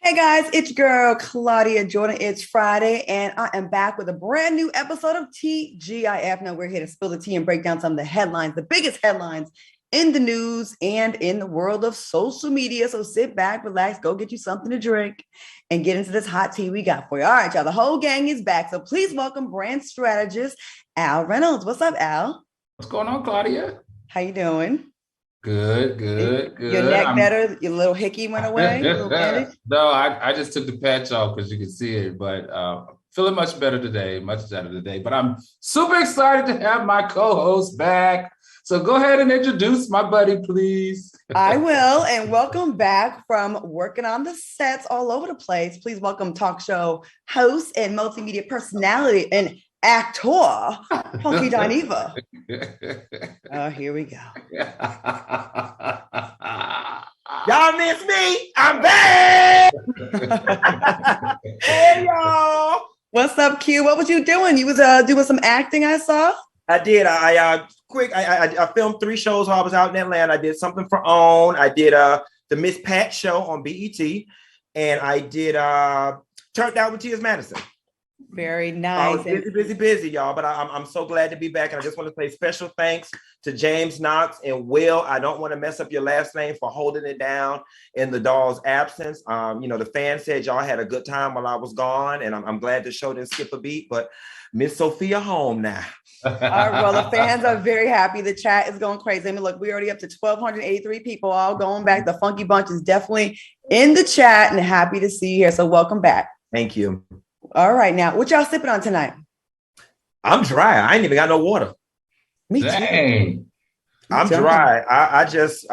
Hey guys, it's your girl Claudia Jordan. It's Friday, and I am back with a brand new episode of TGIF. Now we're here to spill the tea and break down some of the headlines, the biggest headlines in the news and in the world of social media. So sit back, relax, go get you something to drink, and get into this hot tea we got for you. All right, y'all, the whole gang is back. So please welcome brand strategist Al Reynolds. What's up, Al? What's going on, Claudia? How you doing? Good. Your neck better? Your little hickey went away? Little bandage? No, I just took the patch off because you can see it, but feeling much better today, much better today. But I'm super excited to have my co-host back. So go ahead and introduce my buddy, please. I will, and welcome back from working on the sets all over the place. Please welcome talk show host and multimedia personality and actor, Punky Dineva. Oh, here we go. Y'all miss me? I'm back. Hey, y'all. What's up, Q? What was you doing? You was doing some acting, I saw. I did. I filmed 3 shows while I was out in Atlanta. I did something for OWN. I did the Miss Pat show on BET, and I did Turned Out with T.S. Madison. Very nice. I was busy, y'all. But I'm so glad to be back, and I just want to say special thanks to James Knox and Will. I don't want to mess up your last name for holding it down in the doll's absence. The fans said y'all had a good time while I was gone, and I'm glad the show didn't skip a beat. But Miss Sophia home now. All right, well, the fans are very happy. The chat is going crazy. I mean, look, we're already up to 1,283 people all going back. The Funky Bunch is definitely in the chat and happy to see you here. So welcome back. Thank you. All right, now, what y'all sipping on tonight? I'm dry. I ain't even got no water. Me too. Dang. I'm dry. I just,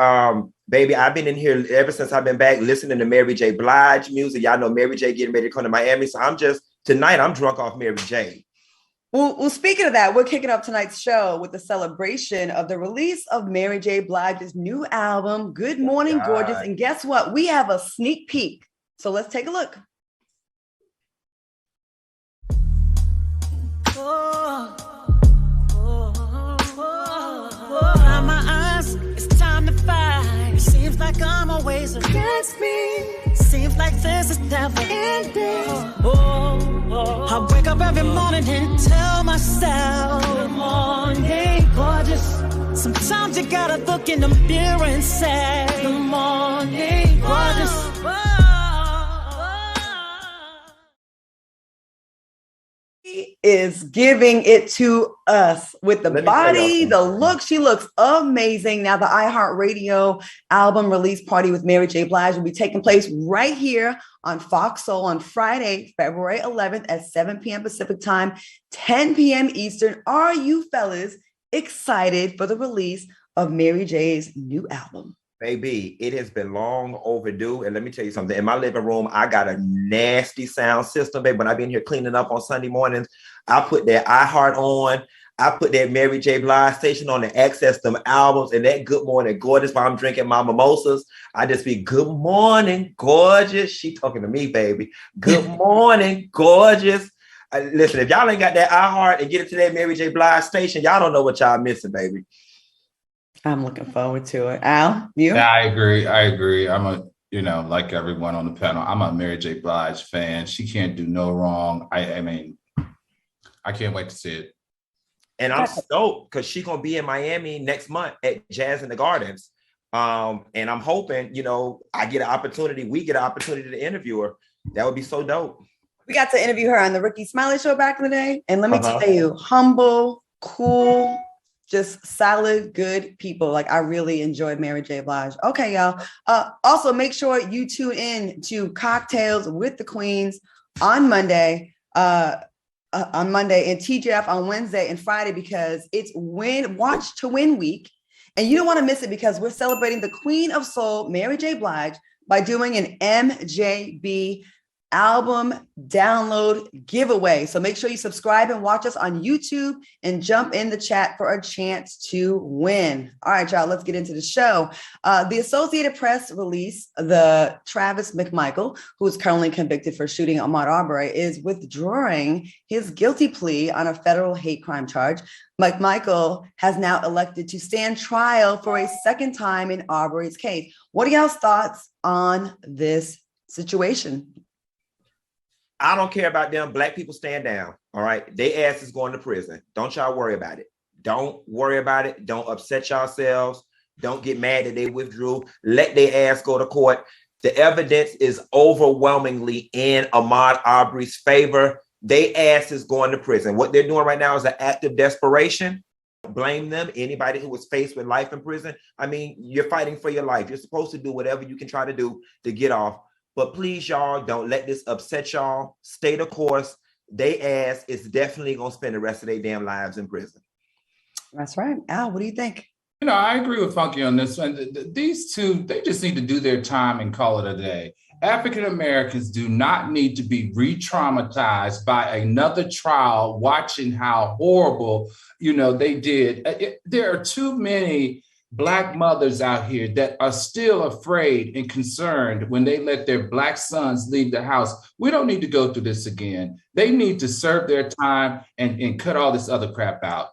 baby, I've been in here ever since I've been back listening to Mary J. Blige music. Y'all know Mary J. getting ready to come to Miami. So tonight I'm drunk off Mary J. Well, speaking of that, we're kicking off tonight's show with the celebration of the release of Mary J. Blige's new album, Good Morning, Gorgeous. And guess what? We have a sneak peek. So let's take a look. Behind my eyes, it's time to fight. It seems like I'm always against me. Seems like this is never ending. I wake up every morning and tell myself, good morning, gorgeous. Sometimes you gotta look in the mirror and say, good morning, gorgeous. Is giving it to us with the body, the look. She looks amazing. Now, the iHeartRadio album release party with Mary J. Blige will be taking place right here on Fox Soul on Friday, February 11th at 7 p.m. Pacific time, 10 p.m. Eastern. Are you fellas excited for the release of Mary J's new album? Baby, it has been long overdue. And let me tell you something. In my living room, I got a nasty sound system, baby. When I've been here cleaning up on Sunday mornings, I put that iHeart on. I put that Mary J. Blige station on to access them albums and that Good Morning, Gorgeous while I'm drinking my mimosas. I just be, good morning, gorgeous. She talking to me, baby. Good morning, gorgeous. Listen, if y'all ain't got that iHeart and get it to that Mary J. Blige station, y'all don't know what y'all missing, baby. I'm looking forward to it. Al, you? Yeah, I agree. I'm like everyone on the panel, I'm a Mary J. Blige fan. She can't do no wrong. I mean, I can't wait to see it. And I'm stoked because she's going to be in Miami next month at Jazz in the Gardens. And I'm hoping, we get an opportunity to interview her. That would be so dope. We got to interview her on the Ricky Smiley show back in the day. And let me tell you, humble, cool, just solid, good people. Like, I really enjoyed Mary J. Blige. Okay, y'all. Also, make sure you tune in to Cocktails with the Queens on Monday. And TGF on Wednesday and Friday, because it's Watch to Win week. And you don't want to miss it because we're celebrating the Queen of Soul, Mary J. Blige, by doing an MJB album download giveaway. So make sure you subscribe and watch us on YouTube and jump in the chat for a chance to win. All right, y'all, let's get into the show. The Associated Press released the Travis McMichael, who is currently convicted for shooting Ahmaud Arbery, is withdrawing his guilty plea on a federal hate crime charge. McMichael has now elected to stand trial for a second time in Arbery's case. What are y'all's thoughts on this situation. I don't care about them. Black people stand down. All right. They ass is going to prison. Don't y'all worry about it. Don't worry about it. Don't upset yourselves. Don't get mad that they withdrew. Let their ass go to court. The evidence is overwhelmingly in Ahmaud Arbery's favor. They ass is going to prison. What they're doing right now is an act of desperation. Blame them. Anybody who was faced with life in prison. I mean, you're fighting for your life. You're supposed to do whatever you can try to do to get off. But please, y'all, don't let this upset y'all. Stay the course. They ass is definitely going to spend the rest of their damn lives in prison. That's right. Al, what do you think? You know, I agree with Funky on this one. These two, they just need to do their time and call it a day. African Americans do not need to be re-traumatized by another trial, watching how horrible, they did. There are too many Black mothers out here that are still afraid and concerned when they let their Black sons leave the house. We don't need to go through this again. They need to serve their time and cut all this other crap out.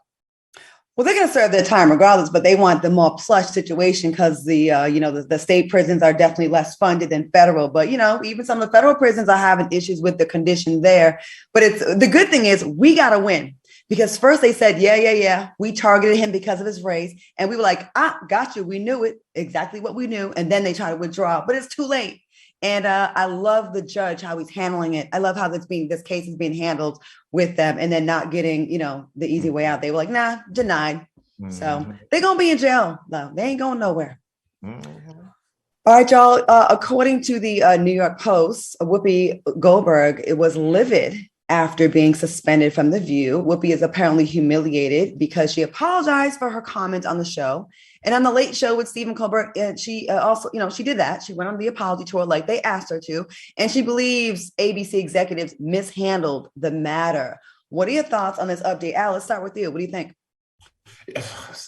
Well, they're going to serve their time regardless, but they want the more plush situation because the state prisons are definitely less funded than federal. But, even some of the federal prisons are having issues with the condition there. But the good thing is we got to win. Because first they said, yeah, we targeted him because of his race. And we were like, got you. We knew it. Exactly what we knew. And then they tried to withdraw, but it's too late. And I love the judge, how he's handling it. I love how this case is being handled with them and then not getting, the easy way out. They were like, nah, denied. Mm-hmm. So they're going to be in jail, though. They ain't going nowhere. Mm-hmm. All right, y'all. According to the New York Post, Whoopi Goldberg, it was livid after being suspended from The View. Whoopi is apparently humiliated because she apologized for her comments on the show. And on the Late Show with Stephen Colbert, she also, she did that. She went on the apology tour like they asked her to. And she believes ABC executives mishandled the matter. What are your thoughts on this update? Al, let's start with you. What do you think?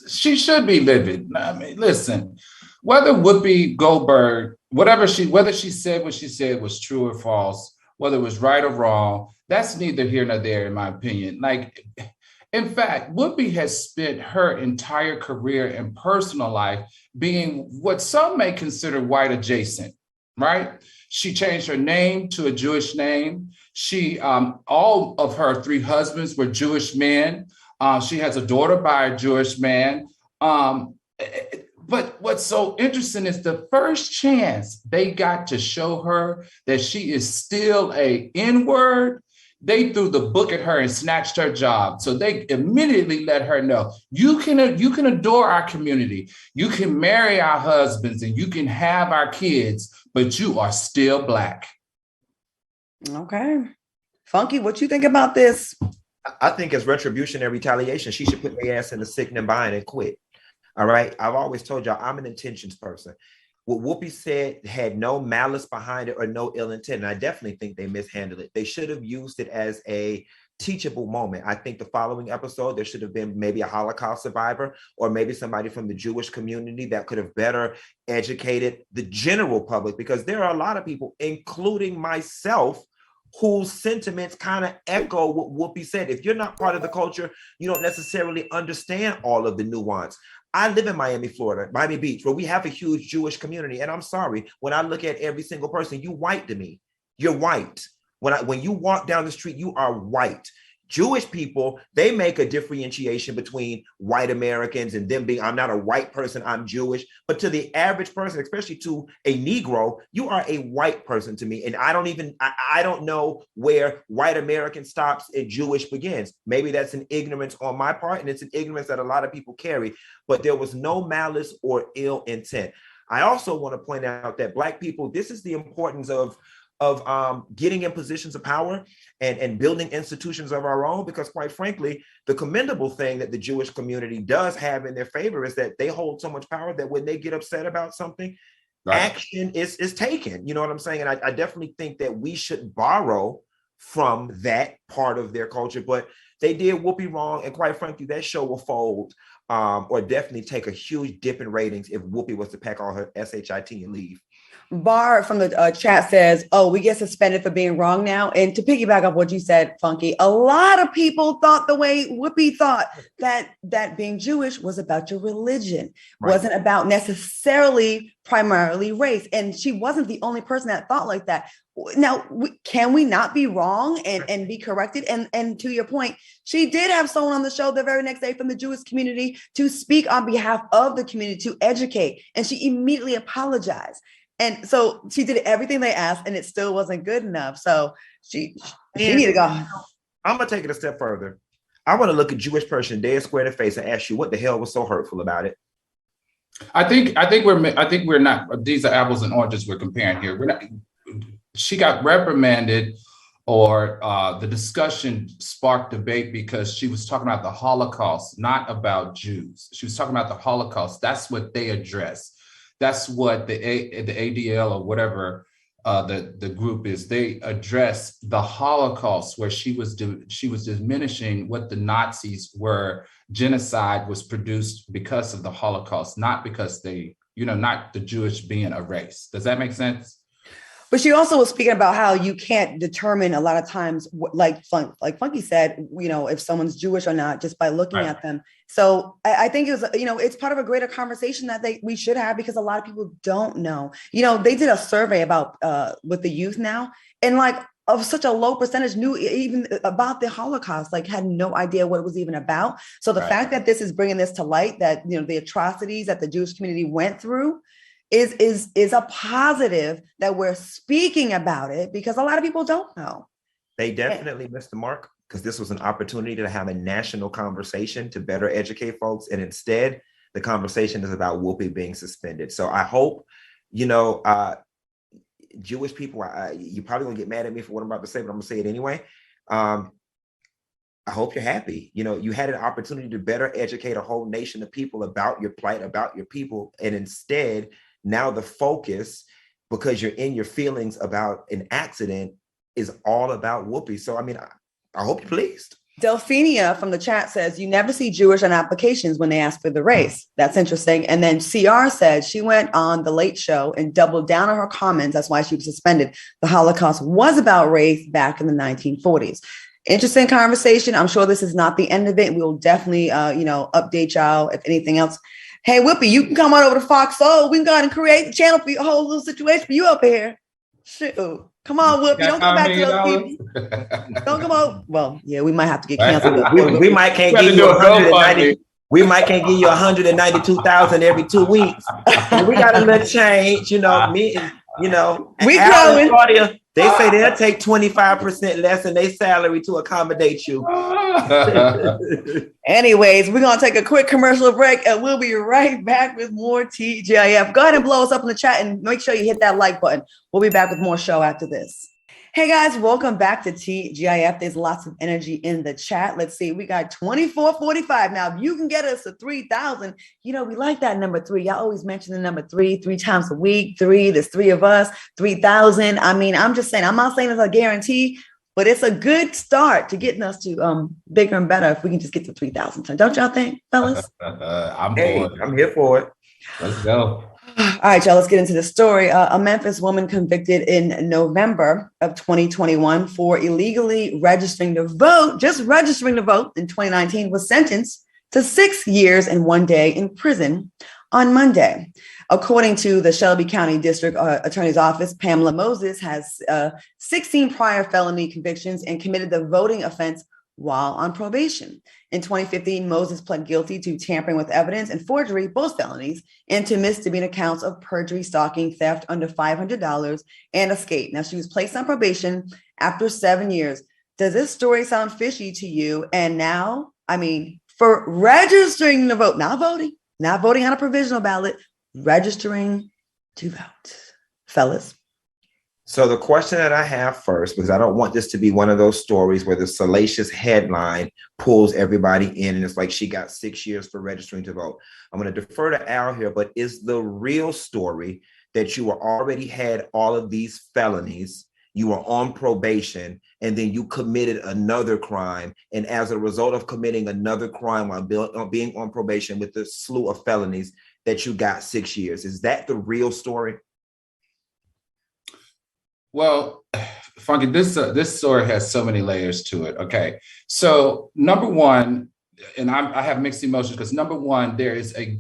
She should be livid. I mean, listen, whether Whoopi Goldberg, whether she said what she said was true or false, whether it was right or wrong, that's neither here nor there, in my opinion. Like, in fact, Whoopi has spent her entire career and personal life being what some may consider white adjacent, right? She changed her name to a Jewish name. She, all of her 3 husbands were Jewish men. She has a daughter by a Jewish man. But what's so interesting is the first chance they got to show her that she is still a N-word, they threw the book at her and snatched her job. So they immediately let her know, you can adore our community. You can marry our husbands and you can have our kids, but you are still Black. Okay. Funky, what you think about this? I think it's retribution and retaliation. She should put their ass in the sickening bind and quit. All right. I've always told y'all I'm an intentions person. What Whoopi said had no malice behind it or no ill intent. And I definitely think they mishandled it. They should have used it as a teachable moment. I think the following episode, there should have been maybe a Holocaust survivor or maybe somebody from the Jewish community that could have better educated the general public, because there are a lot of people, including myself, whose sentiments kind of echo what Whoopi said. If you're not part of the culture, you don't necessarily understand all of the nuance. I live in Miami, Florida, Miami Beach, where we have a huge Jewish community. And I'm sorry, when I look at every single person, you white to me. You're white. When you walk down the street, you are white. Jewish people, they make a differentiation between white Americans and them being, I'm not a white person, I'm Jewish. But to the average person, especially to a Negro, you are a white person to me. And I don't know where white American stops and Jewish begins. Maybe that's an ignorance on my part, and it's an ignorance that a lot of people carry, but there was no malice or ill intent. I also want to point out that Black people, this is the importance of getting in positions of power and building institutions of our own, because quite frankly, the commendable thing that the Jewish community does have in their favor is that they hold so much power that when they get upset about something, right, action is taken. You know what I'm saying? And I definitely think that we should borrow from that part of their culture, but they did Whoopi wrong. And quite frankly, that show will fold or definitely take a huge dip in ratings if Whoopi was to pack all her SHIT and leave. Bar from the chat says, oh, we get suspended for being wrong now. And to piggyback off what you said, Funky, a lot of people thought the way Whoopi thought, that being Jewish was about your religion, wasn't about necessarily primarily race. And she wasn't the only person that thought like that. Now, can we not be wrong and be corrected? And to your point, she did have someone on the show the very next day from the Jewish community to speak on behalf of the community, to educate. And she immediately apologized. And so she did everything they asked, and it still wasn't good enough. So she needed to go. I'm gonna take it a step further. I want to look a Jewish person dead square in the face and ask you, what the hell was so hurtful about it? I think we're not. These are apples and oranges we're comparing here. We're not. She got reprimanded, or the discussion sparked debate because she was talking about the Holocaust, not about Jews. She was talking about the Holocaust. That's what they address. That's what the ADL or whatever the group is. They address the Holocaust, where she was diminishing what the Nazis were. Genocide was produced because of the Holocaust, not because not the Jewish being a race. Does that make sense? But she also was speaking about how you can't determine a lot of times, like Funky said, if someone's Jewish or not just by looking at them. So I think it was, it's part of a greater conversation that we should have, because a lot of people don't know. They did a survey about with the youth now, and of such a low percentage knew even about the Holocaust, had no idea what it was even about. So the fact that this is bringing this to light, that the atrocities that the Jewish community went through, is a positive that we're speaking about it, because a lot of people don't know. They definitely missed the mark, because this was an opportunity to have a national conversation to better educate folks. And instead, the conversation is about Whoopi being suspended. So I hope, Jewish people, you're probably gonna get mad at me for what I'm about to say, but I'm gonna say it anyway. I hope you're happy. You had an opportunity to better educate a whole nation of people about your plight, about your people. And instead, now the focus, because you're in your feelings about an accident, is all about Whoopi. So, I hope you're pleased. Delphinia from the chat says, you never see Jewish on applications when they ask for the race. That's interesting. And then CR said she went on The Late Show and doubled down on her comments. That's why she was suspended. The Holocaust was about race back in the 1940s. Interesting conversation. I'm sure this is not the end of it. We'll definitely, update y'all if anything else. Hey, Whoopi, you can come on over to FOXSOUL. We can go ahead and create the channel for your whole little situation for you up here. Shoot. Come on, Whoopi. Don't go back to those people. Don't come on. Well, yeah, we might have to get canceled. we might can't give you 190. We might can't give you 192,000 every 2 weeks. We got a little change, me and we growing. Claudia, they say they'll take 25% less in their salary to accommodate you. Anyways, we're going to take a quick commercial break, and we'll be right back with more TGIF. Go ahead and blow us up in the chat, and make sure you hit that like button. We'll be back with more show after this. Hey guys, welcome back to TGIF. There's lots of energy in the chat. Let's see, we got 2445. Now, if you can get us to 3,000, we like that number 3. Y'all always mention the number 3 times a week. 3, there's 3 of us, 3,000. I'm just saying, I'm not saying it's a guarantee, but it's a good start to getting us to bigger and better if we can just get to 3,000. Don't y'all think, fellas? I'm here for it. Let's go. All right, y'all, let's get into the story. A Memphis woman convicted in November of 2021 for illegally registering to vote, just registering to vote in 2019, was sentenced to 6 years and 1 day in prison on Monday. According to the Shelby County District Attorney's Office, Pamela Moses has 16 prior felony convictions and committed the voting offense while on probation. In 2015, Moses pled guilty to tampering with evidence and forgery, both felonies, and to misdemeanor counts of perjury, stalking, theft under $500, and escape. Now, she was placed on probation after 7 years. Does this story sound fishy to you? And now, for registering to vote, not voting on a provisional ballot, registering to vote. Fellas. So the question that I have first, because I don't want this to be one of those stories where the salacious headline pulls everybody in and it's like she got 6 years for registering to vote. I'm going to defer to Al here, but is the real story that you were already had all of these felonies, you were on probation, and then you committed another crime, and as a result of committing another crime while being on probation with a slew of felonies, that you got 6 years? Is that the real story? Well, Funky, this story has so many layers to it. Okay, so number one, and I have mixed emotions because number one, there is a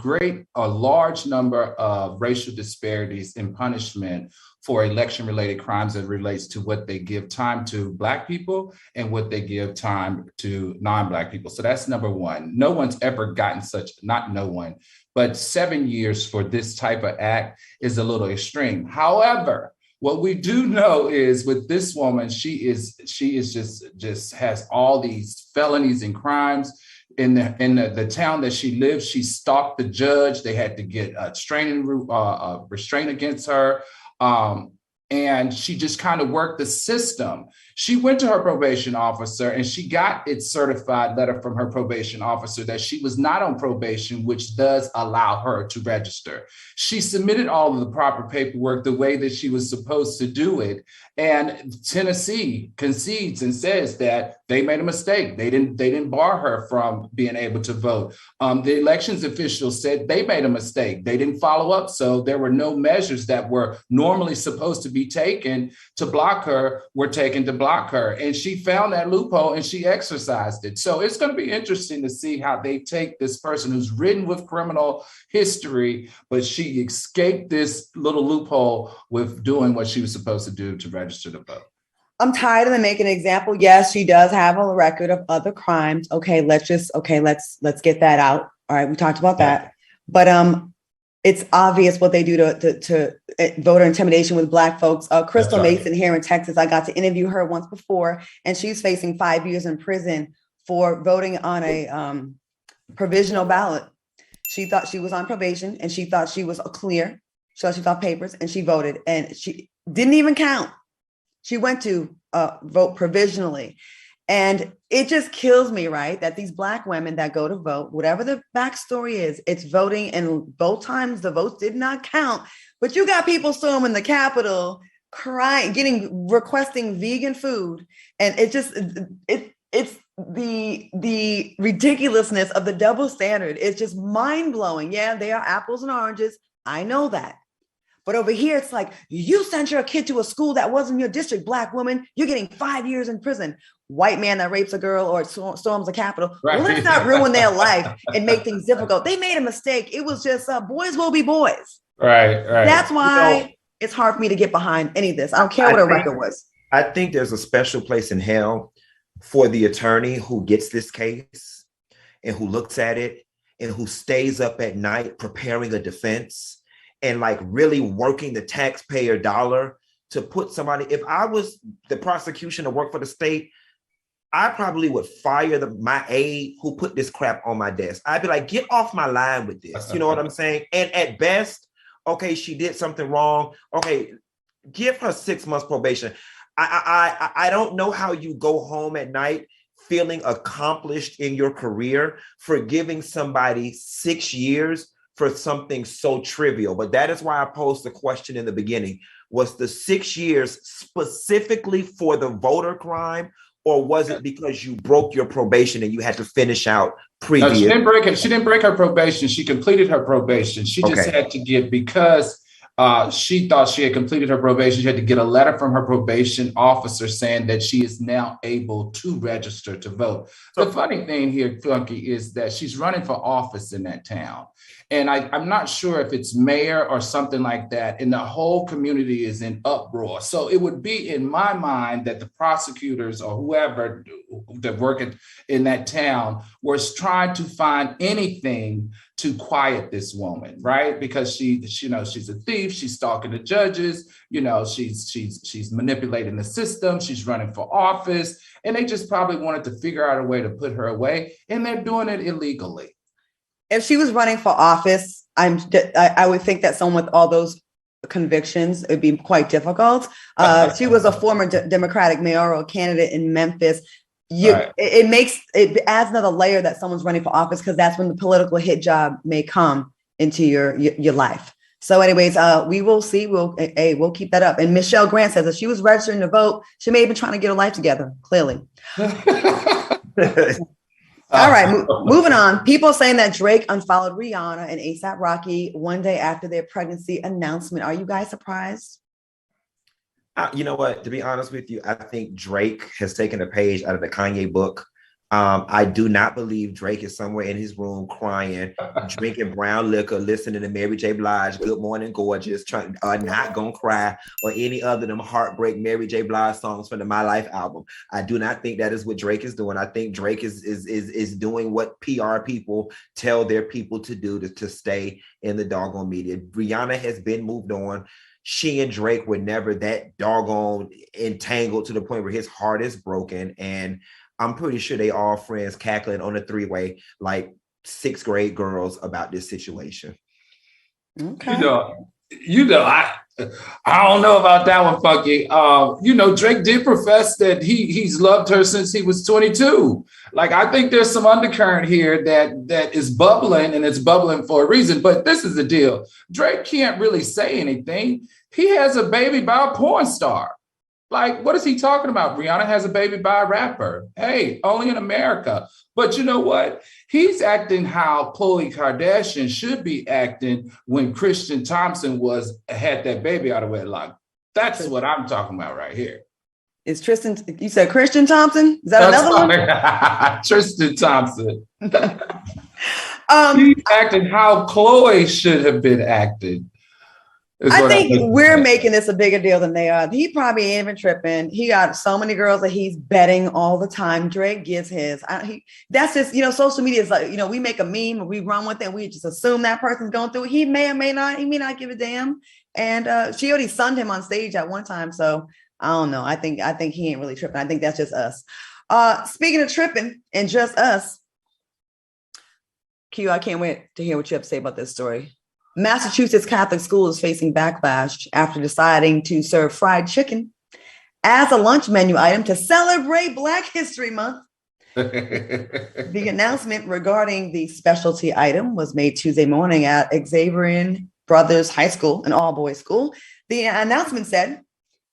large number of racial disparities in punishment for election-related crimes that relates to what they give time to Black people and what they give time to non-Black people. So that's number one. No one's ever gotten not no one, but 7 years for this type of act is a little extreme. However, what we do know is with this woman, she is just has all these felonies and crimes. In the town that she lives, she stalked the judge. They had to get a restraint against her. And she just kind of worked the system. She went to her probation officer and she got its certified letter from her probation officer that she was not on probation, which does allow her to register. She submitted all of the proper paperwork the way that she was supposed to do it. And Tennessee concedes and says that they made a mistake. They didn't bar her from being able to vote. The elections officials said they made a mistake. They didn't follow up. So there were no measures that were normally supposed to be taken to block her were taken to block her. And she found that loophole and she exercised it. So it's going to be interesting to see how they take this person who's ridden with criminal history, but she escaped this little loophole with doing what she was supposed to do to register to vote. I'm tired of them making an example. Yes, she does have a record of other crimes. Okay, let's get that out. All right, we talked about that. But it's obvious what they do to voter intimidation with Black folks. Crystal Mason here in Texas, I got to interview her once before, and she's facing 5 years in prison for voting on a provisional ballot. She thought she was on probation, and she thought she was clear. She thought papers, and she voted, and she didn't even count. She went to vote provisionally. And it just kills me, right, that these Black women that go to vote, whatever the backstory is, it's voting, and both times the votes did not count. But you got people storming the Capitol, crying, requesting vegan food. And it's the ridiculousness of the double standard. It's just mind blowing. Yeah, they are apples and oranges. I know that. But over here, it's like, you sent your kid to a school that wasn't your district, Black woman, you're getting 5 years in prison. White man that rapes a girl or storms the Capitol. Right. Well, let's not ruin their life and make things difficult. They made a mistake. It was just boys will be boys. Right. That's why it's hard for me to get behind any of this. I don't care what her record was. I think there's a special place in hell for the attorney who gets this case and who looks at it and who stays up at night preparing a defense and like really working the taxpayer dollar to put somebody. If I was the prosecution to work for the state, I probably would fire my aide who put this crap on my desk. I'd be like, get off my line with this. You know what I'm saying? And at best, okay, she did something wrong. Okay, give her 6 months probation. I don't know how you go home at night feeling accomplished in your career for giving somebody 6 years for something so trivial. But that is why I posed the question in the beginning. Was the 6 years specifically for the voter crime, or was it because you broke your probation and you had to finish out previous? No, she didn't break her probation. She completed her probation. She just had to get, because she thought she had completed her probation, she had to get a letter from her probation officer saying that she is now able to register to vote. So, the funny thing here, Funky, is that she's running for office in that town. And I'm not sure if it's mayor or something like that. And the whole community is in uproar. So it would be in my mind that the prosecutors or whoever that work in that town was trying to find anything to quiet this woman, right? Because she's a thief. She's stalking the judges. She's manipulating the system. She's running for office. And they just probably wanted to figure out a way to put her away. And they're doing it illegally. If she was running for office, I would think that someone with all those convictions, it would be quite difficult. She was a former Democratic mayoral candidate in Memphis. It adds another layer that someone's running for office, because that's when the political hit job may come into your life. So anyways, we will see. We'll keep that up. And Michelle Grant says that she was registering to vote. She may have been trying to get her life together, clearly. All right, moving on. People saying that Drake unfollowed Rihanna and A$AP Rocky one day after their pregnancy announcement. Are you guys surprised? You know what? To be honest with you, I think Drake has taken a page out of the Kanye book. I do not believe Drake is somewhere in his room crying, drinking brown liquor, listening to Mary J. Blige, Good Morning Gorgeous, Not Gonna Cry, or any other of them heartbreak Mary J. Blige songs from the My Life album. I do not think that is what Drake is doing. I think Drake is doing what PR people tell their people to do to stay in the doggone media. Rihanna has been moved on. She and Drake were never that doggone entangled to the point where his heart is broken. And I'm pretty sure they all friends cackling on a three-way like sixth grade girls about this situation. Okay. I don't know about that one, Funky. Drake did profess that he's loved her since he was 22. Like, I think there's some undercurrent here that is bubbling, and it's bubbling for a reason. But this is the deal. Drake can't really say anything. He has a baby by a porn star. Like, what is he talking about? Rihanna has a baby by a rapper. Hey, only in America. But you know what? He's acting how Khloe Kardashian should be acting when Christian Thompson had that baby out of wedlock. That's what I'm talking about right here. Is Tristan, you said Christian Thompson? Is that another one? Tristan Thompson. He's acting how Khloe should have been acting. I think we're making this a bigger deal than they are. He probably ain't even tripping. He got so many girls that he's betting all the time. Drake gives his. That's just, social media is like, we make a meme, we run with it, and we just assume that person's going through it. He may or may not. He may not give a damn. And she already sunned him on stage at one time. So I don't know. I think he ain't really tripping. I think that's just us. Speaking of tripping and just us, Q, I can't wait to hear what you have to say about this story. Massachusetts Catholic school is facing backlash after deciding to serve fried chicken as a lunch menu item to celebrate Black History Month. The announcement regarding the specialty item was made Tuesday morning at Xavier Brothers High School, an all-boys school. The announcement said,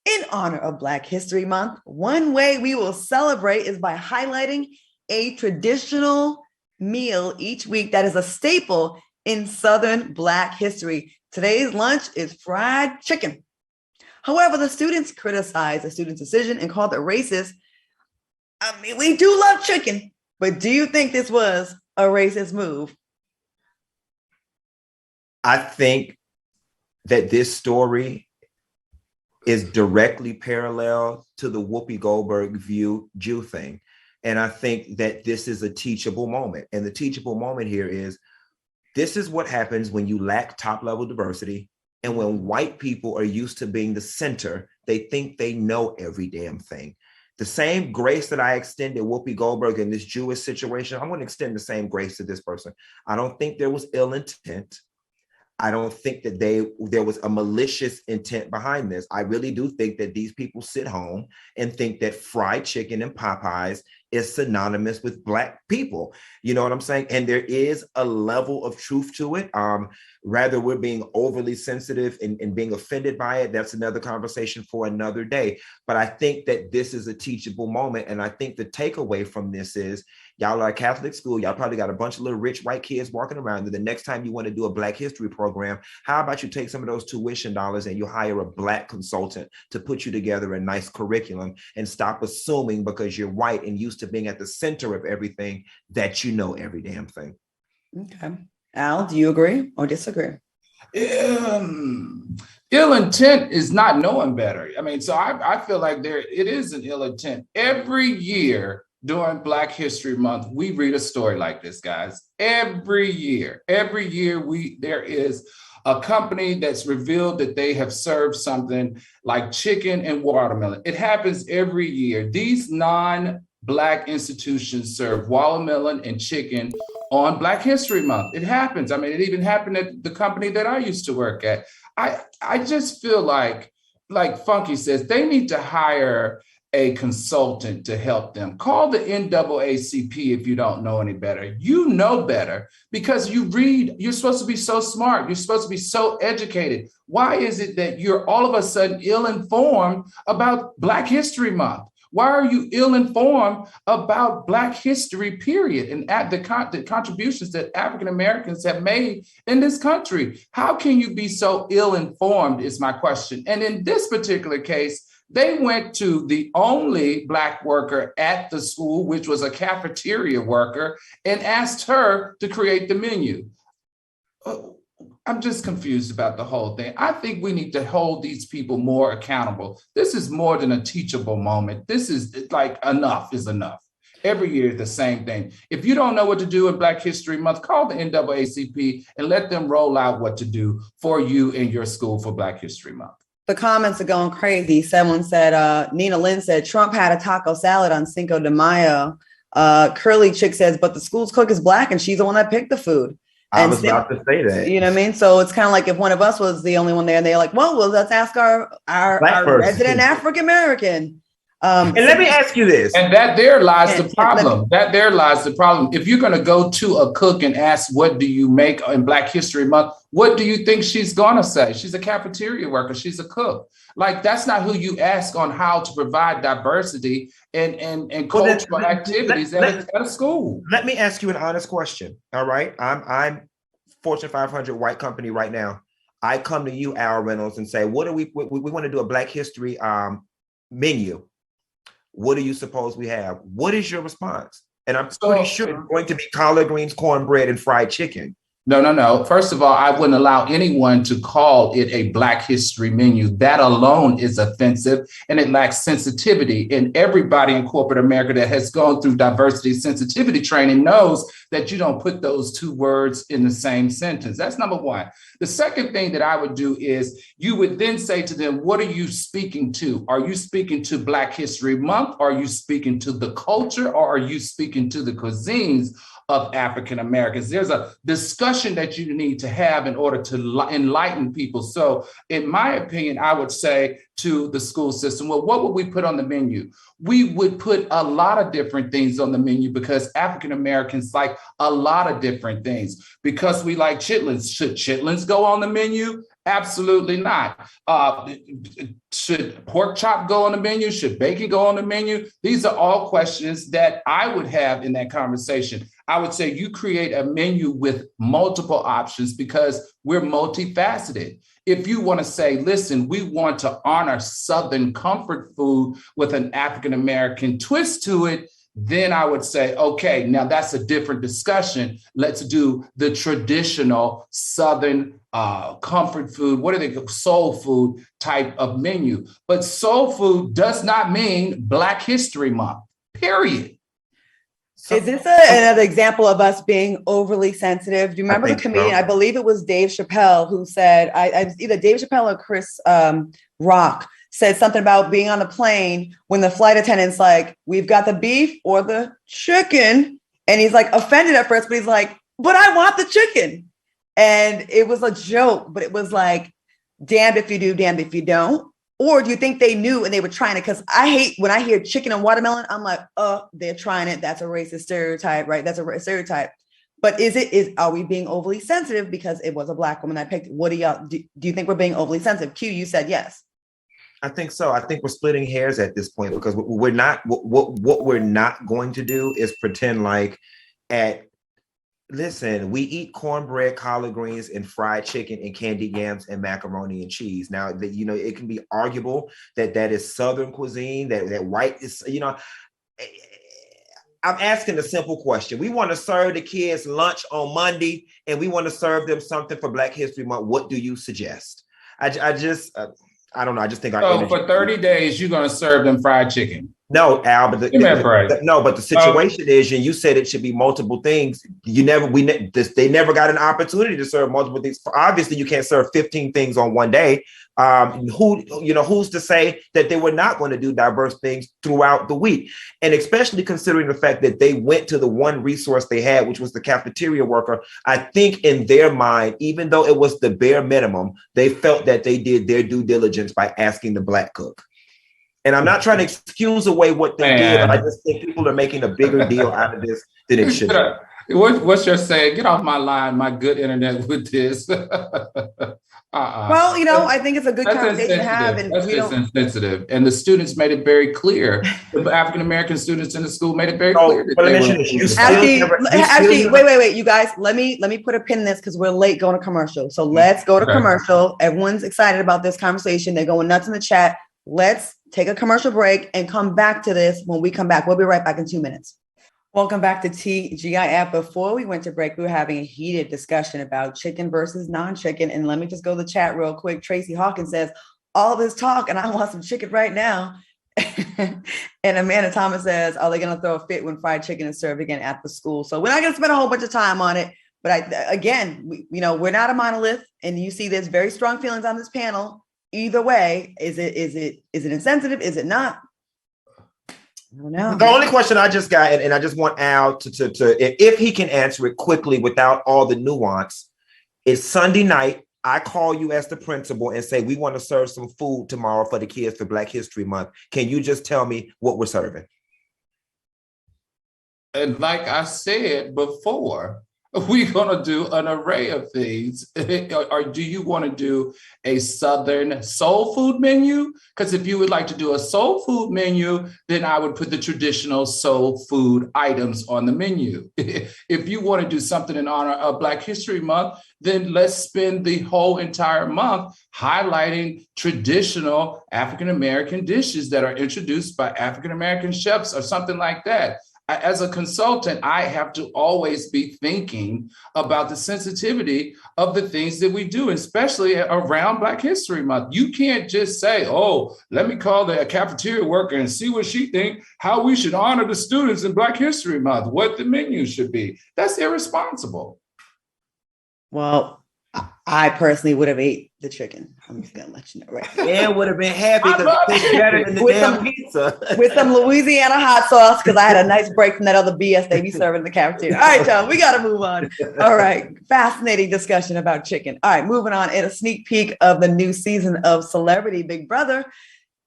in honor of Black History Month, one way we will celebrate is by highlighting a traditional meal each week that is a staple in Southern Black history. Today's lunch is fried chicken. However, the students criticized the student's decision and called it racist. I mean, we do love chicken, but do you think this was a racist move? I think that this story is directly parallel to the Whoopi Goldberg Jew thing. And I think that this is a teachable moment. And the teachable moment here is, this is what happens when you lack top-level diversity, and when white people are used to being the center, they think they know every damn thing. The same grace that I extended Whoopi Goldberg in this Jewish situation, I'm going to extend the same grace to this person. I don't think there was ill intent. I don't think that there was a malicious intent behind this. I really do think that these people sit home and think that fried chicken and Popeyes is synonymous with Black people. You know what I'm saying? And there is a level of truth to it. Rather, we're being overly sensitive and being offended by it. That's another conversation for another day. But I think that this is a teachable moment. And I think the takeaway from this is, y'all are a Catholic school. Y'all probably got a bunch of little rich white kids walking around. And the next time you want to do a Black history program, how about you take some of those tuition dollars and you hire a Black consultant to put you together a nice curriculum, and stop assuming because you're white and used to being at the center of everything that you know every damn thing. Okay. Al, do you agree or disagree? Ill intent is not knowing better. I mean, so I feel like it is an ill intent. Every year during Black History Month, we read a story like this, guys. Every year there is a company that's revealed that they have served something like chicken and watermelon. It happens every year. These non-Black institutions serve watermelon and chicken on Black History Month. It happens. I mean, it even happened at the company that I used to work at. I just feel like Funky says, they need to hire a consultant to help them. Call the NAACP if you don't know any better. You know better because you read. You're supposed to be so smart. You're supposed to be so educated. Why is it that you're all of a sudden ill-informed about Black History Month? Why are you ill-informed about Black history, period, and at the contributions that African Americans have made in this country? How can you be so ill-informed is my question. And in this particular case, They went to the only Black worker at the school, which was a cafeteria worker, and asked her to create the menu. I'm just confused about the whole thing. I think we need to hold these people more accountable. This is more than a teachable moment. This is like enough is enough. Every year, the same thing. If you don't know what to do in Black History Month, call the NAACP and let them roll out what to do for you and your school for Black History Month. The comments are going crazy. Someone said, Nina Lynn said, Trump had a taco salad on Cinco de Mayo. Curly Chick says, but the school's cook is Black and she's the one that picked the food. I was about to say that. You know what I mean? So it's kind of like if one of us was the only one there and they're like, well, let's ask our resident African-American. And let me ask you this. And that there lies the problem. If you're going to go to a cook and ask, what do you make in Black History Month? What do you think she's going to say? She's a cafeteria worker. She's a cook. Like, that's not who you ask on how to provide diversity and cultural activities at a school. Let me ask you an honest question. All right. I'm Fortune 500 white company right now. I come to you, Al Reynolds, and say, we want to do a Black History menu. What do you suppose we have? What is your response? And I'm pretty sure it's going to be collard greens, cornbread, and fried chicken. No. First of all, I wouldn't allow anyone to call it a Black History menu. That alone is offensive and it lacks sensitivity. And everybody in corporate America that has gone through diversity sensitivity training knows that you don't put those two words in the same sentence. That's number one. The second thing that I would do is you would then say to them, what are you speaking to? Are you speaking to Black History Month? Are you speaking to the culture? Or are you speaking to the cuisines of African Americans? There's a discussion that you need to have in order to enlighten people. So in my opinion, I would say to the school system, well, what would we put on the menu? We would put a lot of different things on the menu because African Americans like a lot of different things. Because we like chitlins. Should chitlins go on the menu? Absolutely not. Should pork chop go on the menu? Should bacon go on the menu? These are all questions that I would have in that conversation. I would say you create a menu with multiple options because we're multifaceted. If you want to say, listen, we want to honor Southern comfort food with an African-American twist to it, then I would say, okay, now that's a different discussion. Let's do the traditional Southern comfort food. What do they call soul food type of menu? But soul food does not mean Black History Month, period. Is this another example of us being overly sensitive? Do you remember the comedian? So. I believe it was Dave Chappelle who said, either Dave Chappelle or Chris Rock said something about being on the plane when the flight attendant's like, we've got the beef or the chicken. And he's like offended at first, but he's like, but I want the chicken. And it was a joke, but it was like, damned if you do, damned if you don't. Or do you think they knew and they were trying it? Because I hate when I hear chicken and watermelon, I'm like, they're trying it. That's a racist stereotype, right? That's a stereotype. But are we being overly sensitive because it was a Black woman that picked? What do y'all, do you think we're being overly sensitive? Q, you said yes. I think so. I think we're splitting hairs at this point because we're not, what we're not going to do is pretend like listen, we eat cornbread, collard greens, and fried chicken, and candied yams, and macaroni and cheese. Now, it can be arguable that is Southern cuisine, that white is, I'm asking a simple question. We want to serve the kids lunch on Monday, and we want to serve them something for Black History Month. What do you suggest? I don't know. I just think for 30 days, you're going to serve them fried chicken. No, Al, but the situation is, and you said it should be multiple things. They never got an opportunity to serve multiple things. Obviously, you can't serve 15 things on one day. Who's to say that they were not going to do diverse things throughout the week? And especially considering the fact that they went to the one resource they had, which was the cafeteria worker. I think in their mind, even though it was the bare minimum, they felt that they did their due diligence by asking the Black cook. And I'm not trying to excuse away what they did, but I just think people are making a bigger deal out of this than it should be. What's your saying? Get off my line, my good internet with this. Well, I think it's a good conversation to have. And that's insensitive. And the students made it very clear. The African-American students in the school made it very clear. Wait, you guys, let me put a pin in this because we're late going to commercial. So let's go to commercial. Everyone's excited about this conversation. They're going nuts in the chat. Let's take a commercial break, and come back to this when we come back. We'll be right back in 2 minutes. Welcome back to TGIF. Before we went to break, we were having a heated discussion about chicken versus non-chicken. And let me just go to the chat real quick. Tracy Hawkins says, all this talk and I want some chicken right now. And Amanda Thomas says, are they going to throw a fit when fried chicken is served again at the school? So we're not going to spend a whole bunch of time on it. But we're not a monolith. And you see there's very strong feelings on this panel. Either way, is it insensitive? Is it not? I don't know. The only question I just got, and I just want Al to if he can answer it quickly without all the nuance, is Sunday night, I call you as the principal and say, we want to serve some food tomorrow for the kids for Black History Month. Can you just tell me what we're serving? And like I said before, we're going to do an array of things. Or do you want to do a Southern soul food menu? Because if you would like to do a soul food menu, then I would put the traditional soul food items on the menu. If you want to do something in honor of Black History Month, then let's spend the whole entire month highlighting traditional African-American dishes that are introduced by African-American chefs or something like that. As a consultant, I have to always be thinking about the sensitivity of the things that we do, especially around Black History Month. You can't just say, oh, let me call the cafeteria worker and see what she thinks, how we should honor the students in Black History Month, what the menu should be. That's irresponsible. Well, I personally would have ate the chicken. I'm just gonna let you know right now. Dan would have been happy because it tastes better than the damn pizza. With some Louisiana hot sauce, because I had a nice break from that other BS they be serving in the cafeteria. All right, y'all, we gotta move on. All right, fascinating discussion about chicken. All right, moving on. In a sneak peek of the new season of Celebrity Big Brother,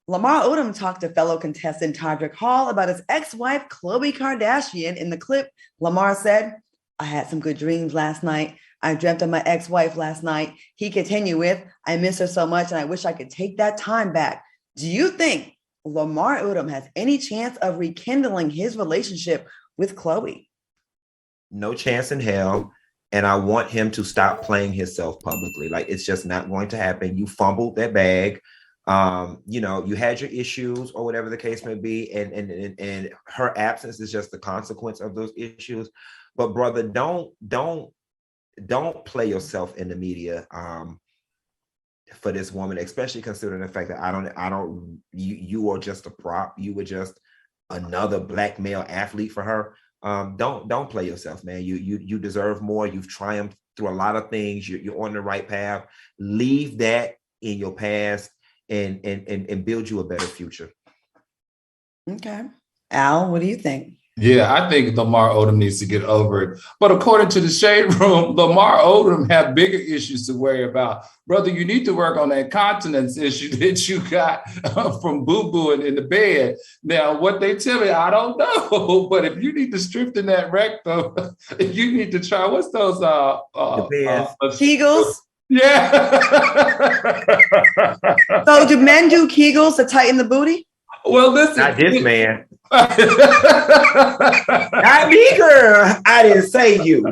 Lamar Odom talked to fellow contestant Todrick Hall about his ex-wife, Khloe Kardashian. In the clip, Lamar said, I had some good dreams last night. I dreamt of my ex-wife last night. He continued with, I miss her so much and I wish I could take that time back. Do you think Lamar Odom has any chance of rekindling his relationship with Khloe? No chance in hell. And I want him to stop playing himself publicly. Like, it's just not going to happen. You fumbled that bag. You had your issues or whatever the case may be. And her absence is just the consequence of those issues. But brother, don't play yourself in the media for this woman, especially considering the fact that you are just a prop. You were just another Black male athlete for her. Don't play yourself, man. You deserve more. You've triumphed through a lot of things. You're on the right path. Leave that in your past and build you a better future. Okay. Al, what do you think? Yeah, I think Lamar Odom needs to get over it. But according to the Shade Room, Lamar Odom had bigger issues to worry about. Brother, you need to work on that continence issue that you got from boo-booing in the bed. Now, what they tell me, I don't know. But if you need to strengthen that rectum, you need to try, what's those? Kegels? Yeah. So do men do Kegels to tighten the booty? Well, listen. Not this man. Not me, girl. I didn't say you.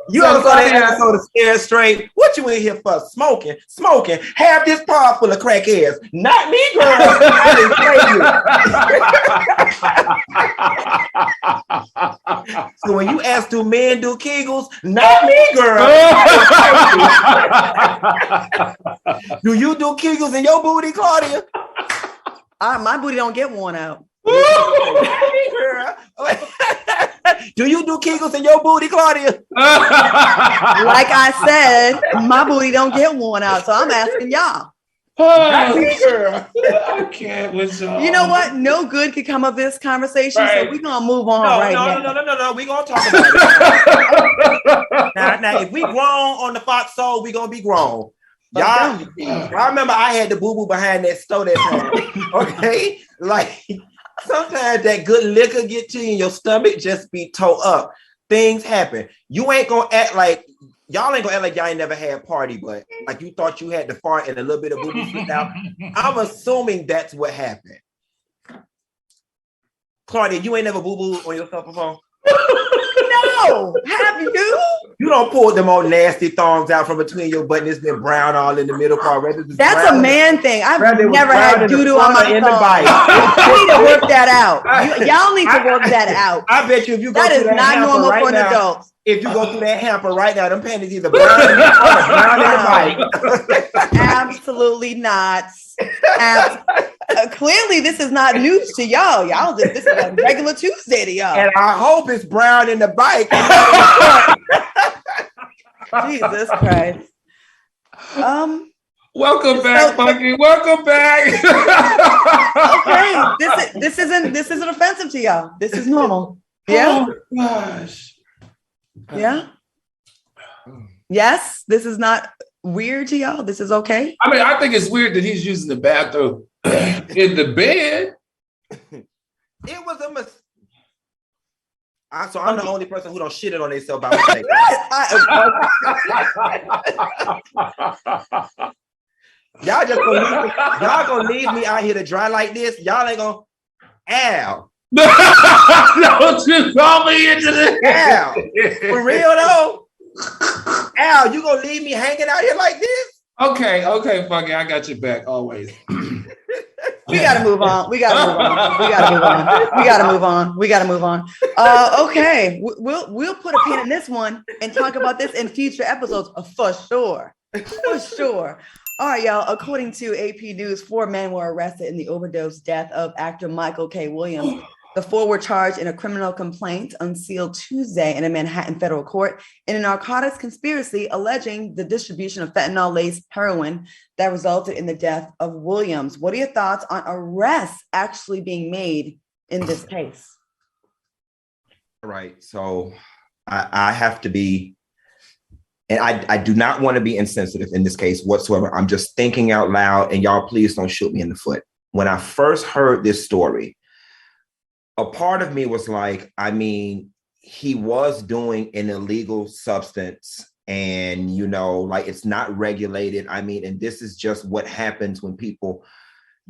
You also saw that episode of Scared Straight. What you in here for? Smoking. Have this pod full of crackheads. Not me, girl. I didn't say you. So when you ask, do men do Kegels? Not me, girl. Do you do Kegels in your booty, Claudia? My booty don't get worn out. Do you do Kegels in your booty, Claudia? Like I said, my booty don't get worn out, so I'm asking y'all. I can't with y'all. You know what? No good could come of this conversation, right. So we're gonna move on now. No. We're gonna talk about it. now, if we grown on the FOXSOUL, we're gonna be grown. Y'all, I remember I had the boo-boo behind that stove that time. Okay? Like, sometimes that good liquor get to you and your stomach just be tore up. Things happen. You ain't gonna act like, y'all ain't gonna act like y'all ain't never had party, but like you thought you had to fart and a little bit of boo-boo slipped out. I'm assuming that's what happened. Claudia, you ain't never boo-boo on yourself before? No. Have you? You don't pull them old nasty thongs out from between your butt and it's been brown all in the middle part. That's a man thing. I've never had doo-doo on my thong. You need to work that out. Y'all need to work that out. I bet you if you go that is not normal for an adult. If you go through that hamper right now, them panties either brown in the bike. Absolutely not. Clearly, this is not news to y'all. This is a regular Tuesday to y'all. And I hope it's brown in the bike. Jesus Christ. Welcome back, Funky. Welcome back. Okay, this isn't offensive to y'all. This is normal. Yeah. Oh gosh. Yeah. Yes, this is not weird to y'all. This is okay. I mean, I think it's weird that he's using the bathroom in the bed. It was a mistake. So I'm the only person who don't shit it on themselves by mistake. Y'all just gonna leave me out here to dry like this. Y'all ain't gonna. Al. Don't you call me into this. Al. For real though. Al, you gonna leave me hanging out here like this? Okay, Funky, I got your back always. We gotta move on. Okay, we'll put a pin in this one and talk about this in future episodes for sure. For sure. All right, y'all. According to AP News, 4 men were arrested in the overdose death of actor Michael K. Williams. The 4 were charged in a criminal complaint unsealed Tuesday in a Manhattan federal court in a narcotics conspiracy alleging the distribution of fentanyl-laced heroin that resulted in the death of Williams. What are your thoughts on arrests actually being made in this case? Right. So I have to be, and I do not want to be insensitive in this case whatsoever. I'm just thinking out loud, and y'all please don't shoot me in the foot. When I first heard this story, a part of me was like, I mean, he was doing an illegal substance and, like it's not regulated. I mean, and this is just what happens when people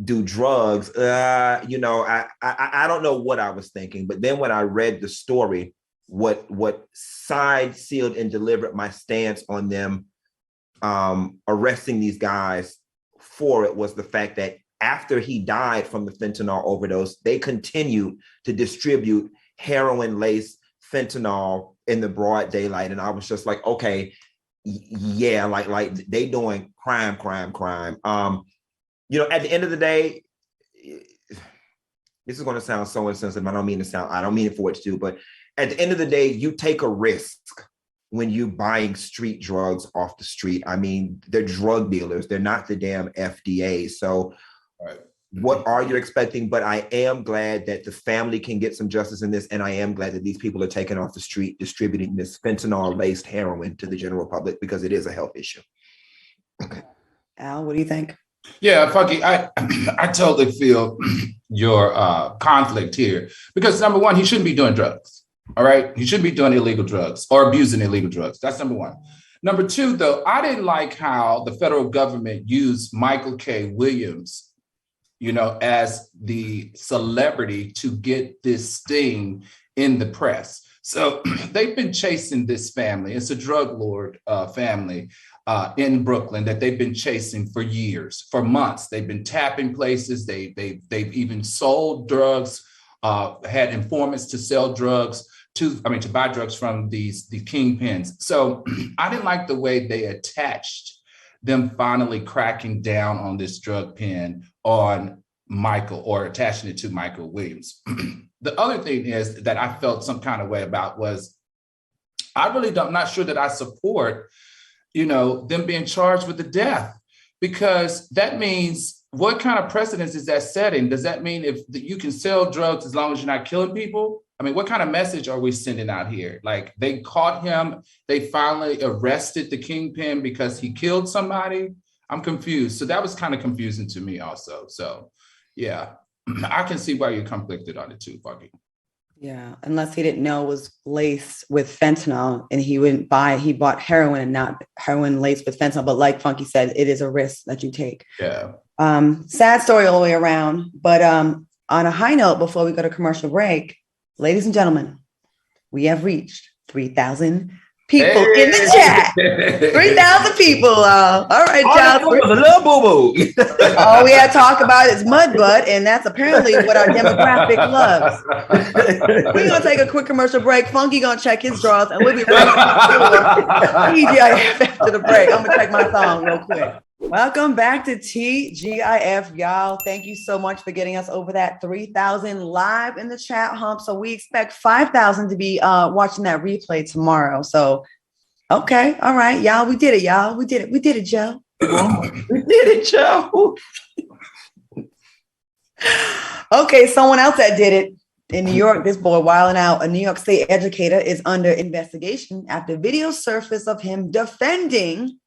do drugs. I don't know what I was thinking, but then when I read the story, what side sealed and delivered my stance on them arresting these guys for it was the fact that after he died from the fentanyl overdose, they continued to distribute heroin-laced fentanyl in the broad daylight. And I was just like, okay, yeah, like they doing crime. At the end of the day, this is going to sound so insensitive. I don't mean it for it to, but at the end of the day, you take a risk when you buying street drugs off the street. I mean, they're drug dealers. They're not the damn FDA. So right. What are you expecting? But I am glad that the family can get some justice in this. And I am glad that these people are taken off the street distributing this fentanyl-laced heroin to the general public because it is a health issue. Al, what do you think? Yeah, Funky, I totally feel your conflict here. Because number one, he shouldn't be doing drugs. All right? He shouldn't be doing illegal drugs or abusing illegal drugs. That's number one. Number two, though, I didn't like how the federal government used Michael K. Williams, as the celebrity to get this sting in the press. So they've been chasing this family. It's a drug lord family in Brooklyn that they've been chasing for years, for months. They've been tapping places. They've even sold drugs, had informants to sell drugs to buy drugs from the kingpins. So I didn't like the way they attached them finally cracking down on this drug pen on Michael or attaching it to Michael Williams. The other thing is that I felt some kind of way about was not sure that I support, them being charged with the death, because that means what kind of precedence is that setting? Does that mean if you can sell drugs as long as you're not killing people? I mean, what kind of message are we sending out here? Like they caught him, they finally arrested the kingpin because he killed somebody. I'm confused. So that was kind of confusing to me also. So yeah, I can see why you're conflicted on it too, Funky. Yeah, unless he didn't know it was laced with fentanyl and he bought heroin and not heroin laced with fentanyl. But like Funky said, it is a risk that you take. Yeah. Sad story all the way around. But on a high note, before we go to commercial break, ladies and gentlemen, we have reached 3,000 people in the chat. 3,000 people. All right, y'all. A little boo-boo. All we had to talk about is mud butt, and that's apparently what our demographic loves. We're going to take a quick commercial break. Funky going to check his drawers, and we'll be right back to TGIF after the break. I'm going to check my song real quick. Welcome back to TGIF, y'all. Thank you so much for getting us over that 3,000 live in the chat hump. So we expect 5,000 to be watching that replay tomorrow. So, okay. All right, y'all. We did it, y'all. We did it. We did it, Joe. We did it, Joe. Okay, someone else that did it. In New York, this boy wilding out. A New York State educator is under investigation after video surfaced of him defending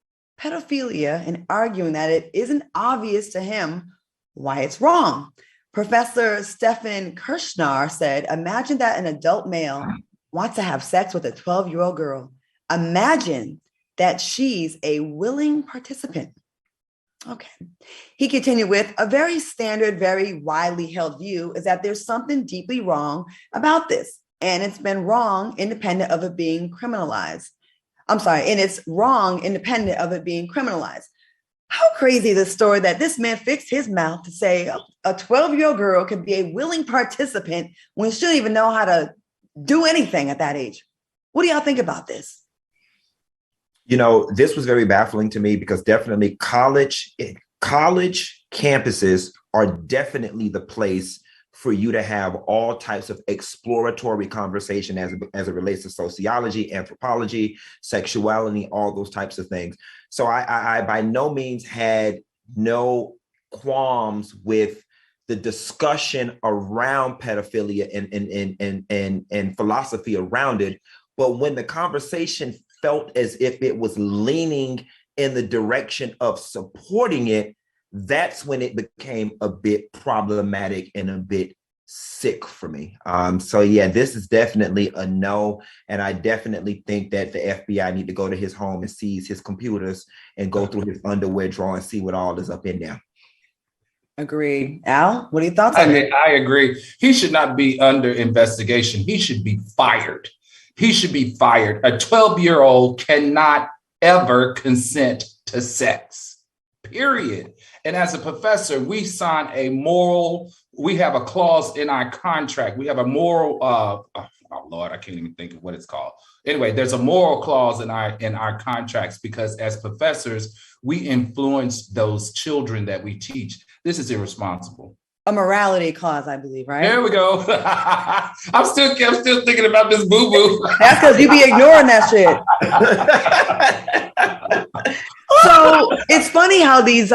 pedophilia and arguing that it isn't obvious to him why it's wrong. Professor Stephen Kirshner said, imagine that an adult male wants to have sex with a 12-year-old girl. Imagine that she's a willing participant. Okay. He continued with, a very standard, very widely held view is that there's something deeply wrong about this, and it's been wrong independent of it being criminalized. And it's wrong independent of it being criminalized. How crazy is the story that this man fixed his mouth to say a 12-year-old girl can be a willing participant when she doesn't even know how to do anything at that age? What do y'all think about this? You know, this was very baffling to me because definitely college campuses are definitely the place for you to have all types of exploratory conversation as it relates to sociology, anthropology, sexuality, all those types of things. So I by no means had no qualms with the discussion around pedophilia and philosophy around it. But when the conversation felt as if it was leaning in the direction of supporting it, that's when it became a bit problematic and a bit sick for me. So yeah, this is definitely a no. And I definitely think that the FBI need to go to his home and seize his computers and go through his underwear drawer and see what all is up in there. Agreed. Al, what are your thoughts on it? I agree. He should not be under investigation. He should be fired. He should be fired. A 12-year-old cannot ever consent to sex, period. And as a professor, we sign we have a clause in our contract. We have a moral, oh Lord, I can't even think of what it's called. Anyway, there's a moral clause in our contracts because as professors, we influence those children that we teach. This is irresponsible. A morality clause, I believe, right? There we go. I'm still thinking about this boo-boo. That's because you be ignoring that shit. So it's funny how these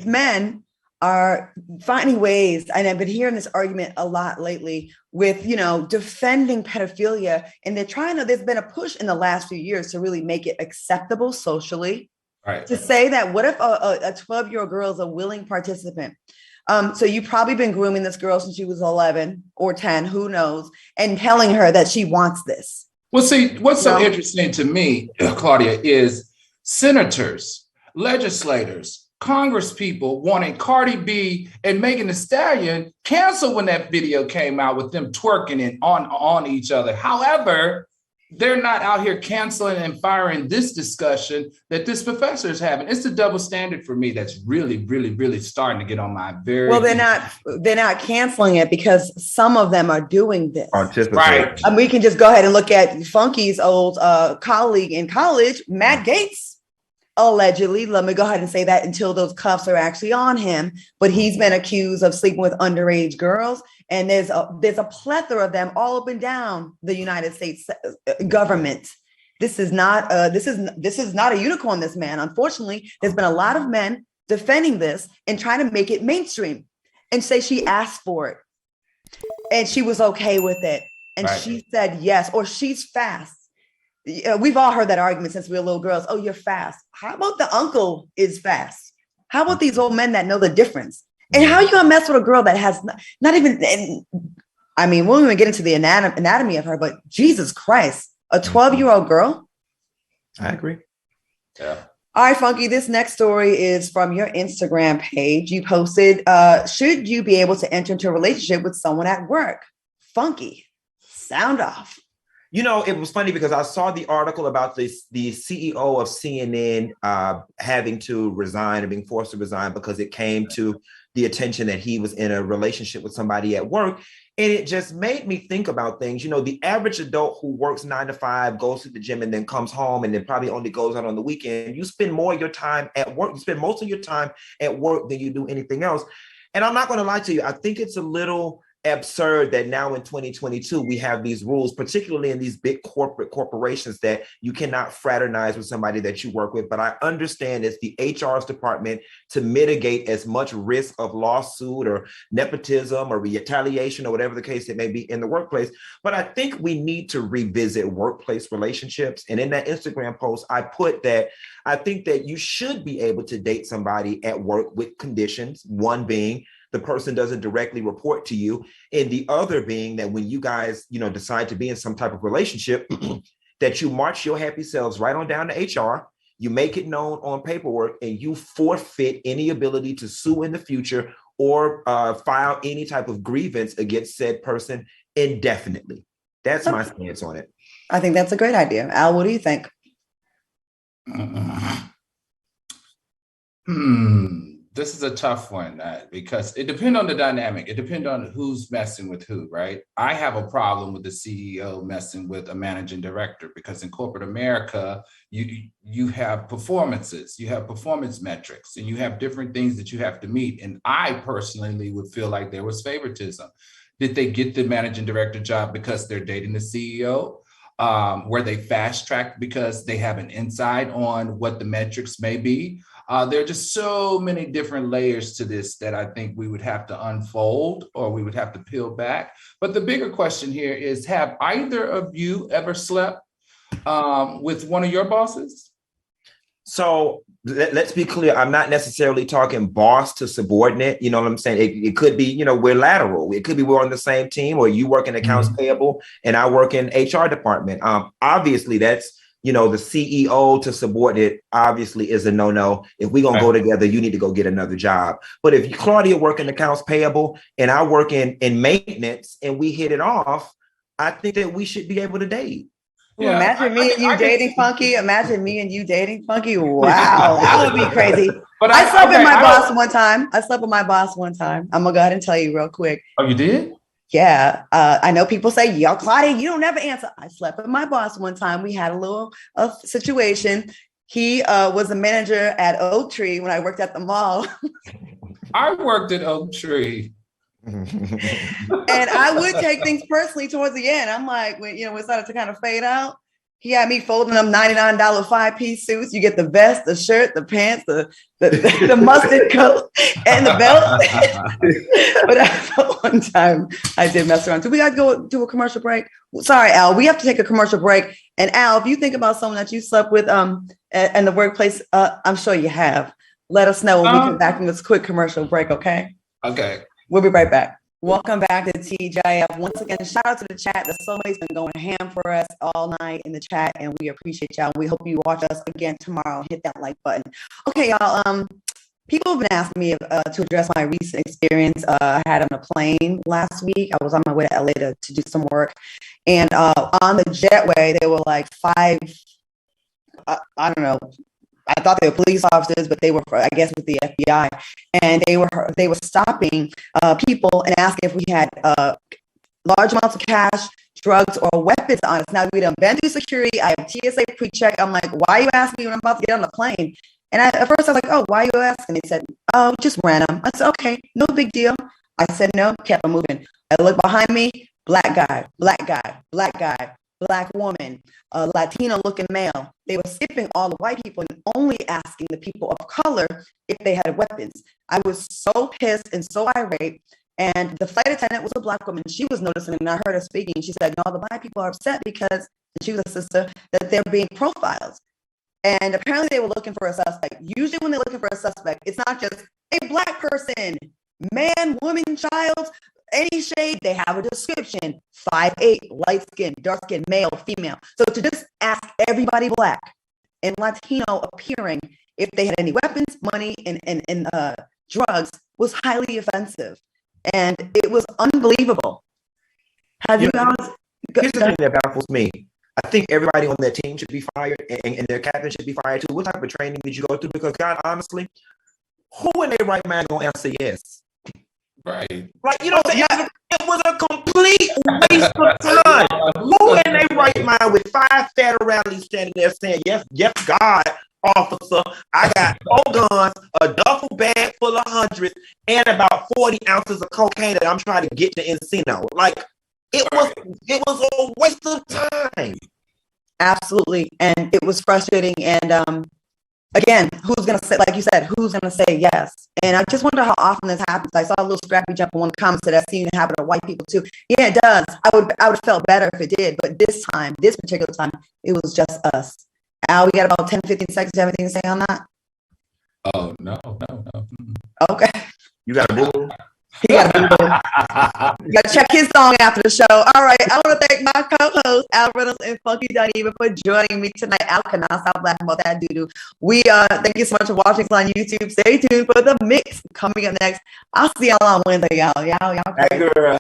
men are finding ways, and I've been hearing this argument a lot lately with, defending pedophilia, and there's been a push in the last few years to really make it acceptable socially. Right. To say that what if a 12-year-old girl is a willing participant? So you've probably been grooming this girl since she was 11 or 10, who knows, and telling her that she wants this. Well, see, what's so interesting to me, Claudia, is senators, legislators, congresspeople wanting Cardi B and Megan Thee Stallion canceled when that video came out with them twerking and on each other. However, they're not out here canceling and firing this discussion that this professor is having. It's the double standard for me that's really, really, really starting to get on my very. Well, they're not canceling it because some of them are doing this. Right. And we can just go ahead and look at Funky's old colleague in college, Matt Gaetz. Allegedly, let me go ahead and say that until those cuffs are actually on him. But he's been accused of sleeping with underage girls, and there's a plethora of them all up and down the United States government. This is not a unicorn. This man, unfortunately, there's been a lot of men defending this and trying to make it mainstream and say she asked for it and she was okay with it and she said yes, or she's fast. We've all heard that argument since we were little girls. Oh, you're fast. How about the uncle is fast? How about these old men that know the difference? And how are you gonna mess with a girl that has not even, I mean, we won't even get into the anatomy of her, but Jesus Christ, a 12-year-old girl? I agree. Yeah. All right, Funky, this next story is from your Instagram page. You posted, should you be able to enter into a relationship with someone at work? Funky, sound off. You know, it was funny because I saw the article about the CEO of CNN having to resign and being forced to resign because it came to the attention that he was in a relationship with somebody at work. And it just made me think about things. You know, the average adult who works 9 to 5, goes to the gym and then comes home and then probably only goes out on the weekend. You spend more of your time at work. You spend most of your time at work than you do anything else. And I'm not going to lie to you. I think it's a little absurd that now in 2022 we have these rules, particularly in these big corporations, that you cannot fraternize with somebody that you work with. But I understand it's the HR's department to mitigate as much risk of lawsuit or nepotism or retaliation or whatever the case it may be in the workplace. But I think we need to revisit workplace relationships. And in that Instagram post, I put that I think that you should be able to date somebody at work with conditions, one being the person doesn't directly report to you, and the other being that when you guys, decide to be in some type of relationship, that you march your happy selves right on down to HR, you make it known on paperwork, and you forfeit any ability to sue in the future or file any type of grievance against said person indefinitely. That's my stance on it. I think that's a great idea. Al, what do you think? This is a tough one because it depends on the dynamic. It depends on who's messing with who, right? I have a problem with the CEO messing with a managing director because in corporate America, you have performances, you have performance metrics, and you have different things that you have to meet. And I personally would feel like there was favoritism. Did they get the managing director job because they're dating the CEO? Were they fast tracked because they have an insight on what the metrics may be? There are just so many different layers to this that I think we would have to unfold or we would have to peel back. But the bigger question here is, have either of you ever slept with one of your bosses? So let's be clear. I'm not necessarily talking boss to subordinate. You know what I'm saying? It could be, we're lateral. It could be we're on the same team, or you work in accounts payable and I work in HR department. Obviously, that's, the CEO to subordinate obviously is a no-no. If we're going to go together, you need to go get another job. But if Claudia work in accounts payable and I work in maintenance and we hit it off, I think that we should be able to date. Yeah, imagine me and you dating Funky. Imagine me and you dating Funky. Wow, that would be crazy. But I slept with my boss one time. I'm going to go ahead and tell you real quick. Oh, you did? Yeah, I know people say, yo, Claudia, you don't never answer. I slept with my boss one time. We had a little situation. He was a manager at Oak Tree when I worked at the mall. I worked at Oak Tree. And I would take things personally towards the end. I'm like, when it started to kind of fade out, he had me folding them $99 5-piece suits. You get the vest, the shirt, the pants, the mustard coat, and the belt. But one time I did mess around. Do we got to go do a commercial break? Sorry, Al, we have to take a commercial break. And Al, if you think about someone that you slept with in the workplace, I'm sure you have. Let us know when we come back from this quick commercial break, okay? Okay. We'll be right back. Welcome back to TGIF. Once again, shout out to the chat. The Soulmate's been going ham for us all night in the chat, and we appreciate y'all. We hope you watch us again tomorrow. Hit that like button. Okay, y'all. People have been asking me to address my recent experience. I had on a plane last week. I was on my way to LA to do some work, and on the jetway, there were like 5. I don't know. I thought they were police officers, but they were, I guess, with the FBI, and they were stopping people and asking if we had large amounts of cash, drugs, or weapons on us. Now we done been through security. I have TSA pre-check. I'm like, why are you asking me when I'm about to get on the plane? And at first I was like, oh, why are you asking? They said, oh, just random. I said, okay, no big deal. I said no, kept on moving. I looked behind me, black guy, Black woman, Latino looking male. They were skipping all the white people and only asking the people of color if they had weapons. I was so pissed and so irate. And the flight attendant was a Black woman. She was noticing, and I heard her speaking. She said, no, the Black people are upset because, she was a sister, that they're being profiled. And apparently they were looking for a suspect. Usually when they're looking for a suspect, it's not just a Black person, man, woman, child, any shade. They have a description: 5'8", light skin, dark skin, male, female. So to just ask everybody Black and Latino appearing if they had any weapons, money, and drugs was highly offensive, and it was unbelievable. Have you guys Here's the thing that baffles me. I think everybody on that team should be fired, and their captain should be fired too. What type of training did you go through? Because God, honestly, who in their right mind gonna answer yes? Right. Like, you know what I'm saying? It was a complete waste of time. Who in their right mind with 5 federales standing there saying, yes, God, officer, I got 4 guns, a duffel bag full of hundreds, and about 40 ounces of cocaine that I'm trying to get to Encino. Like, it was a waste of time. Absolutely. And it was frustrating. And again, who's going to say, like you said, who's going to say yes? And I just wonder how often this happens. I saw a little scrappy jump in one of the comments that I've seen it happen to white people too. Yeah, it does. I would have felt better if it did. But this particular time, it was just us. Al, we got about 10, 15 seconds. Do you have anything to say on that? Oh, no. Okay. You got a boo? He got to check his song after the show. All right. I want to thank my co-hosts, Al Reynolds and Funky Dunedin, for joining me tonight. Al cannot stop laughing about that doo-doo. We thank you so much for watching on YouTube. Stay tuned for the mix coming up next. I'll see y'all on Wednesday, y'all. Y'all. Hey, girl.